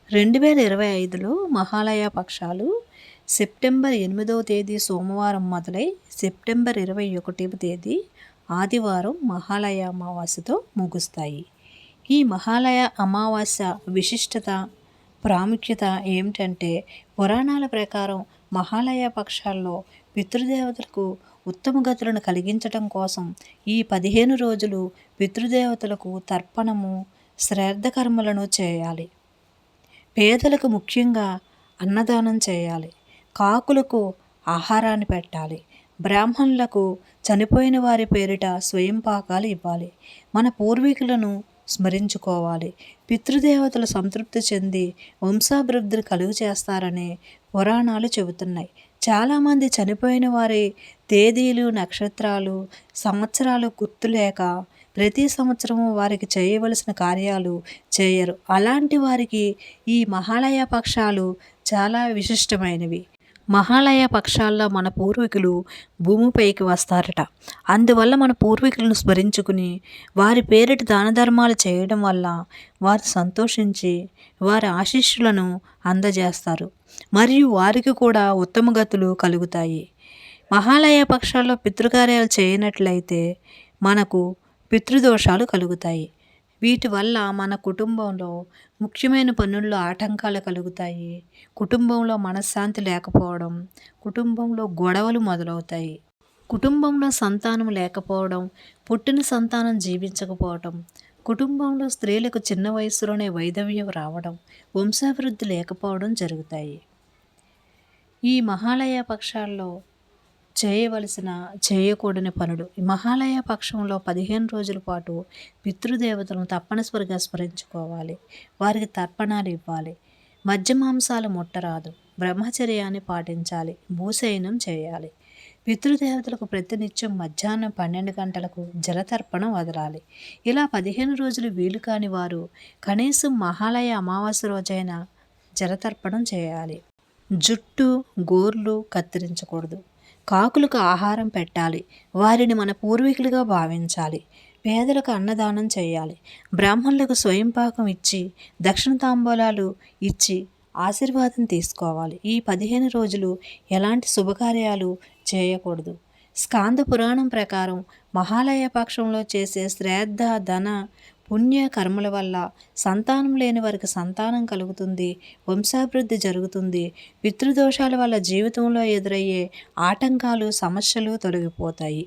2025లో మహాలయ పక్షాలు సెప్టెంబర్ 8వ తేదీ సోమవారం మొదలై సెప్టెంబర్ 21వ తేదీ ఆదివారం మహాలయ అమావాస్యతో ముగుస్తాయి. ఈ మహాలయ అమావాస్య విశిష్టత, ప్రాముఖ్యత ఏమిటంటే, పురాణాల ప్రకారం మహాలయ పక్షాల్లో పితృదేవతలకు ఉత్తమ గతులను కలిగించటం కోసం ఈ 15 రోజులు పితృదేవతలకు తర్పణము, శ్రాద్ధ కర్మలను చేయాలి. పేదలకు ముఖ్యంగా అన్నదానం చేయాలి. కాకులకు ఆహారాన్ని పెట్టాలి. బ్రాహ్మణులకు చనిపోయిన వారి పేరిట స్వయం పాకాలు ఇవ్వాలి. మన పూర్వీకులను స్మరించుకోవాలి. పితృదేవతలు సంతృప్తి చెంది వంశాభివృద్ధిని కలుగు చేస్తారని పురాణాలు చెబుతున్నాయి. చాలామంది చనిపోయిన వారి తేదీలు, నక్షత్రాలు, సంవత్సరాలు గుర్తులేక ప్రతి సంవత్సరము వారికి చేయవలసిన కార్యాలు చేయరు. అలాంటి వారికి ఈ మహాలయ పక్షాలు చాలా విశిష్టమైనవి. మహాలయ పక్షాల్లో మన పూర్వీకులు భూమిపైకి వస్తారట. అందువల్ల మన పూర్వీకులను స్మరించుకుని వారి పేరిట దాన ధర్మాలు చేయడం వల్ల వారు సంతోషించి వారి ఆశీస్సులను అందజేస్తారు. మరియు వారికి కూడా ఉత్తమ గతులు కలుగుతాయి. మహాలయ పక్షాల్లో పితృకార్యాలు చేయనట్లయితే మనకు పితృదోషాలు కలుగుతాయి. వీటి వల్ల మన కుటుంబంలో ముఖ్యమైన పనుల్లో ఆటంకాలు కలుగుతాయి. కుటుంబంలో మనశ్శాంతి లేకపోవడం, కుటుంబంలో గొడవలు మొదలవుతాయి. కుటుంబంలో సంతానం లేకపోవడం, పుట్టిన సంతానం జీవించకపోవడం, కుటుంబంలో స్త్రీలకు చిన్న వయసులోనే వైధవ్యం రావడం, వంశాభివృద్ధి లేకపోవడం జరుగుతాయి. ఈ మహాలయ పక్షాల్లో చేయకూడని పనులు. ఈ మహాలయ పక్షంలో 15 రోజుల పాటు పితృదేవతలను తప్పనిసరిగా స్మరించుకోవాలి. వారికి తర్పణాలు ఇవ్వాలి. మద్య మాంసాలు ముట్టరాదు. బ్రహ్మచర్యాన్ని పాటించాలి. భూశయనం చేయాలి. పితృదేవతలకు ప్రతినిత్యం మధ్యాహ్నం 12 గంటలకు జలతర్పణం వదలాలి. ఇలా 15 రోజులు వీలు కాని వారు కనీసం మహాలయ అమావాస్య రోజైన జలతర్పణం చేయాలి. జుట్టు, గోర్లు కత్తిరించకూడదు. కాకులకు ఆహారం పెట్టాలి. వారిని మన పూర్వీకులుగా భావించాలి. పేదలకు అన్నదానం చేయాలి. బ్రాహ్మణులకు స్వయం పాకం ఇచ్చి దక్షిణ తాంబూలాలు ఇచ్చి ఆశీర్వాదం తీసుకోవాలి. ఈ 15 రోజులు ఎలాంటి శుభకార్యాలు చేయకూడదు. స్కాంద పురాణం ప్రకారం మహాలయ పక్షంలో చేసే శ్రాద్ధ, ధన, పుణ్య కర్మల వల్ల సంతానం లేని వారికి సంతానం కలుగుతుంది. వంశాభివృద్ధి జరుగుతుంది. పితృదోషాల వల్ల జీవితంలో ఎదురయ్యే ఆటంకాలు, సమస్యలు తొలగిపోతాయి.